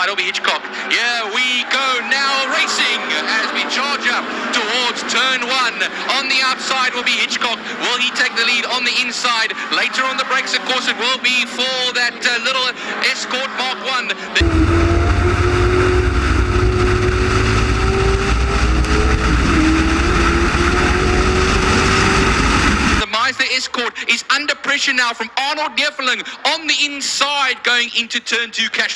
inside, it'll be Hitchcock. Here we go now, racing as we charge up towards turn 1. On the outside will be Hitchcock. Will he take the lead on the inside? Later on the brakes, of course, it will be for that little Escort Mark 1. The Escort is under pressure now from Arnold Neveling on the inside going into turn 2 cash.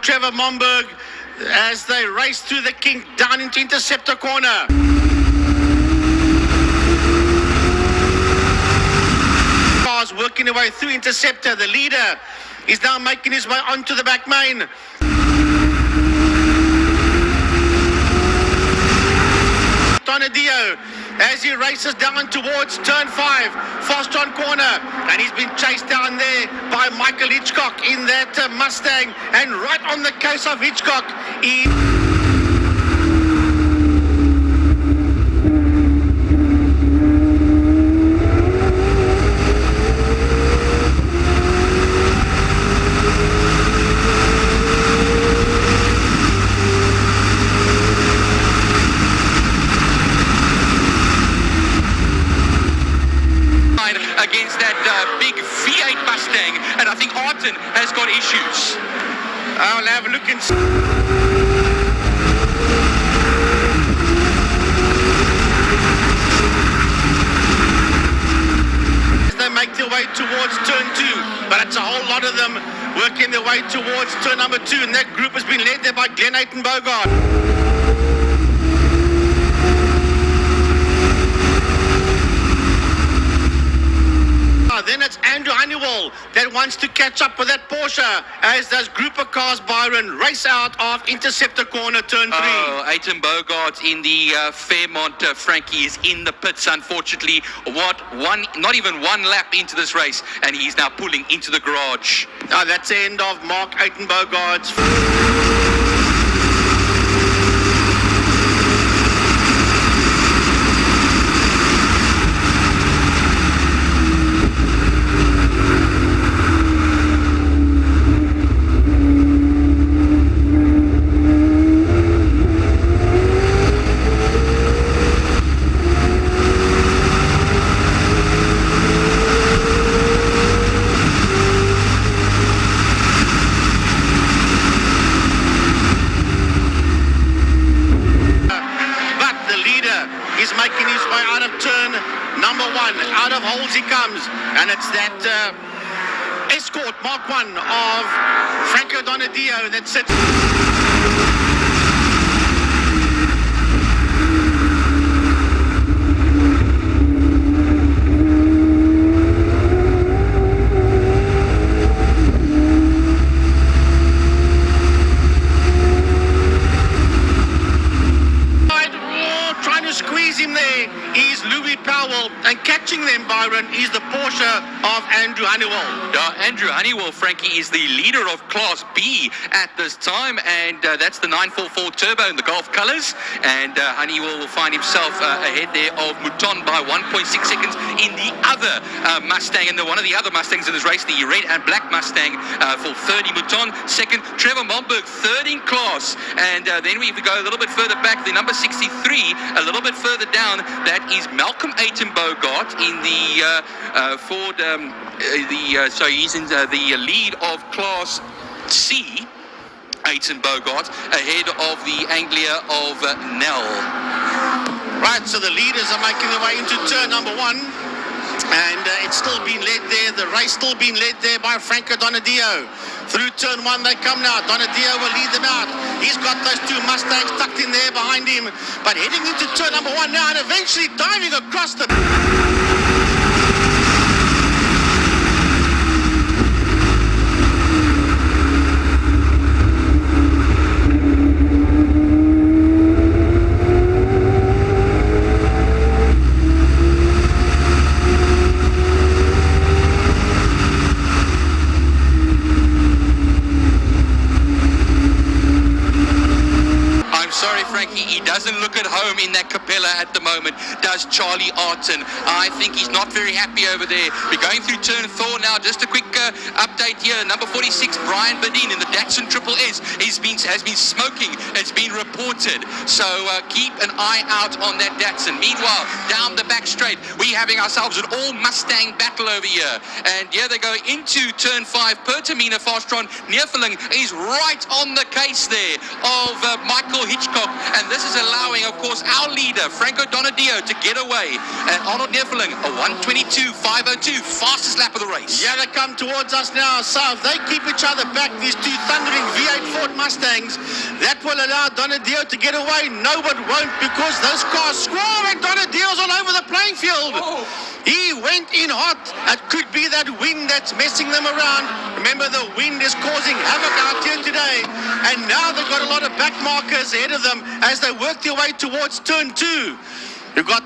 Trevor Momberg as they race through the kink down into Interceptor corner. Cars working their way through Interceptor. The leader is now making his way onto the back main. Donadio as he races down towards turn 5, fast on corner, and he's been chased down there by Michael Hitchcock in that Mustang, and right on the case of Hitchcock against that big V8 Mustang, and I think Arton has got issues. I'll have a look and see. As they make their way towards turn 2, but it's a whole lot of them working their way towards turn number 2, and that group has been led there by Rnd8 and Bogart. Then it's Andrew Honeywell that wants to catch up with that Porsche, as does group of cars, Byron, race out of Interceptor corner, turn 3. Oh, Aiton Bogart in the Fairmont. Frankie is in the pits, unfortunately. Not even one lap into this race, and he's now pulling into the garage. That's the end of Mark Aiton Bogart's. He's making his way out of turn number 1. Out of holes he comes, and it's that Escort Mark 1 of Franco Donadio that sits. Squeeze him there is Louis Powell, and catching them, Byron, is the Porsche of Andrew Honeywell. Andrew Honeywell, Frankie, is the leader of Class B at this time, and that's the 944 Turbo in the Golf colours, and Honeywell will find himself ahead there of Mouton by 1.6 seconds in the other Mustang, and one of the other Mustangs in this race, the red and black Mustang for 30 Mouton. Second, Trevor Momberg, third in class, and then we go a little bit further back, the number 63, a little bit further down, that is Malcolm Aiton Bogart in the Ford, so he's in the lead of Class C, Aiton Bogart, ahead of the Anglia of Nell. Right, so the leaders are making their way into turn number 1, and it's still being led there, the race still being led there by Franco Donadio. Through turn 1 they come now. Donadio will lead them out. He's got those 2 Mustangs tucked in there behind him, but heading into turn number 1 now, and eventually diving across the... He doesn't look at home in that cappella at the moment, does Charlie Arton. I think he's not very happy over there. We're going through turn 4 now. Just a quick update here. Number 46, Brian Badin in the Datsun Triple S has been smoking. It's been reported. So keep an eye out on that Datsun. Meanwhile, down the back straight, we're having ourselves an all Mustang battle over here. And here they go into turn 5. Pertamina Fastron Neerfeling is right on the case there of Michael Hitchcock. And this is allowing, of course, our leader, Franco Donadio, to get away. And Arnold Neerfeling, a 1:22.502, fastest lap of the race. Yeah, they come towards us now, south. They keep each other back, these two thundering V8 Ford Mustangs. That will allow Donadio to get away. No, it won't, because those cars squall and Donadio's all over the playing field. Oh. He went in hot. It could be that wind that's messing them around. Remember, the wind is causing havoc out here today. And now they've got a lot of back markers ahead of them as they work their way towards turn 2. You've got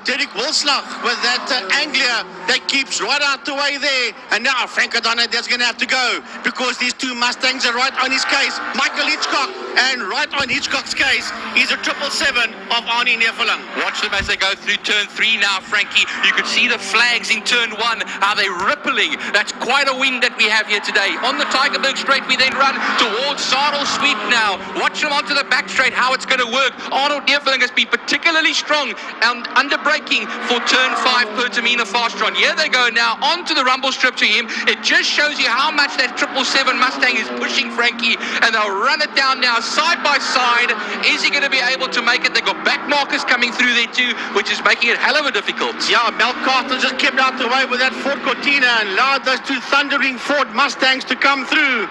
Derek Wilslag with that Anglia that keeps right out the way there. And now Franco Donadio's going to have to go because these two Mustangs are right on his case. Michael Hitchcock, and right on Hitchcock's case is a 777 of Arnie Neerfeling. Watch them as they go through turn 3 now, Frankie. You could see the flags in turn 1. Are they rippling? That's quite a wind that we have here today. On the Tigerberg straight, we then run towards Saddle Sweep now. Watch them onto the back straight, how it's going to work. Arnold Neerfeling has been particularly strong and under braking for turn 5, Pertamina Fastron. Here they go now onto the rumble strip to him. It just shows you how much that 777 Mustang is pushing Frankie, and they'll run it down now side by side. Is he going to be able to make it? They've got back markers coming through there too, which is making it hell of a difficult. Yeah, Mel Carter just kept out the way with that Ford Cortina and allowed those two thundering Ford Mustangs to come through.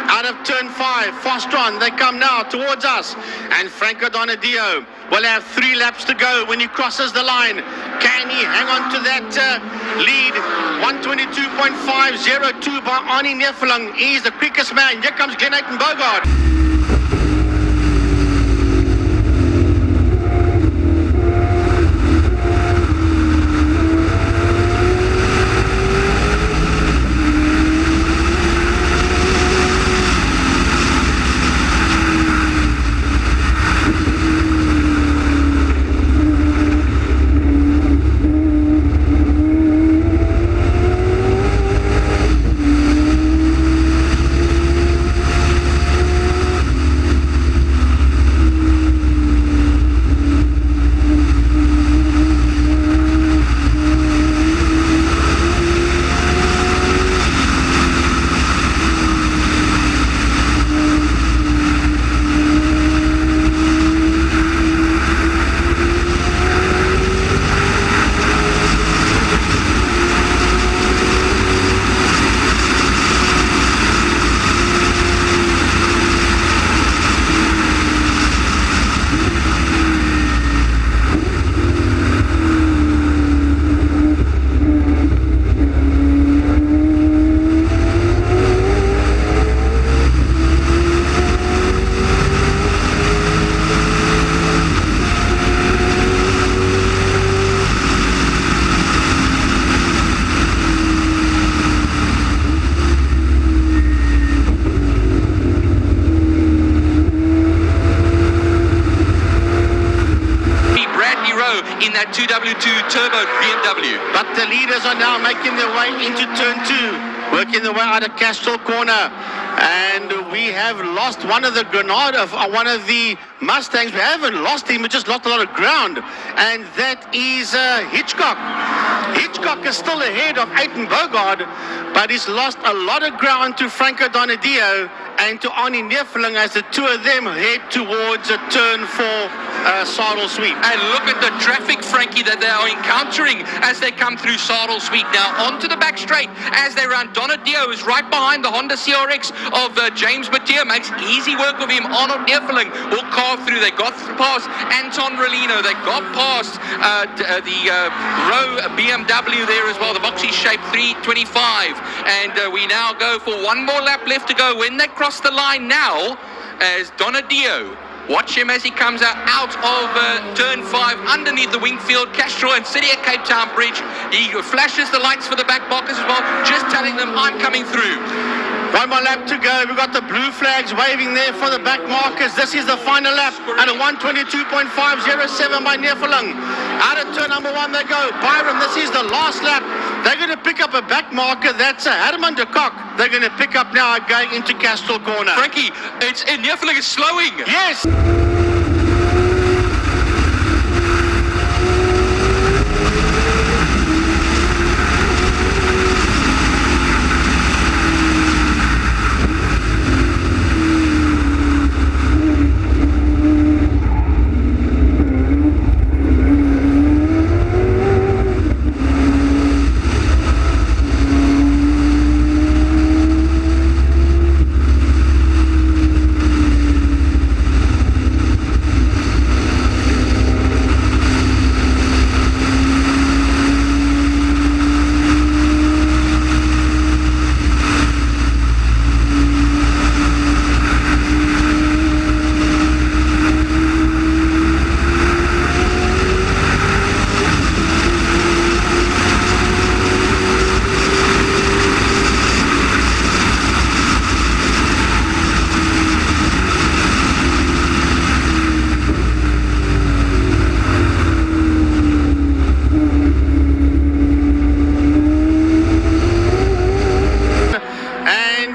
Out of turn 5, Fastron, they come now towards us. And Franco Donadio will have 3 laps to go when he crosses the line. Can he hang on to that lead? 1:22.502 by Arnie Neerfeling. He's the quickest man. Here comes Rnd8 Bogard. in that 2W2 turbo BMW. But the leaders are now making their way into turn 2, working their way out of Castrol Corner. And we have lost one of the one of the Mustangs. We haven't lost him, we just lost a lot of ground. And that is Hitchcock. Hitchcock is still ahead of Aiton Bogard, but he's lost a lot of ground to Franco Donadio and to Arnie Neerfeling as the two of them head towards a turn 4 saddle sweep. And look at the traffic, Frankie, that they are encountering as they come through saddle sweep now onto the back straight as they run. Donadio is right behind the Honda CRX of James Mattia, makes easy work of him. Arnold Neerfeling will carve through. They got past Anton Rolino, they got past the Row BMW there as well, the boxy shape 325, and we now go for one more lap left to go when they cross the line now as Donadio. Watch him as he comes out of turn 5 underneath the Wingfield, Castrol and City of Cape Town Bridge. He flashes the lights for the back blockers as well, just telling them I'm coming through. One more lap to go. We've got the blue flags waving there for the back markers. This is the final lap at a 1:22.507 by Neerfeling. Out of turn number 1 they go. Byron, this is the last lap. They're going to pick up a back marker. That's Herman de Kock. They're going to pick up now going into Castle Corner. Frankie, Neerfeling is slowing. Yes.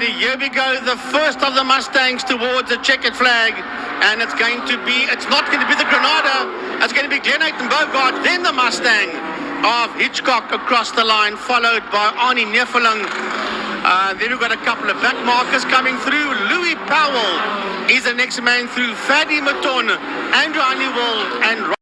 Here we go, the first of the Mustangs towards the checkered flag, and it's not going to be the Granada, it's going to be Glen8 and Bogart, then the Mustang of Hitchcock across the line, followed by Arnie Neerfeling. Then we've got a couple of back markers coming through. Louis Powell is the next man through, Fadi Maton, Andrew Honeywell, and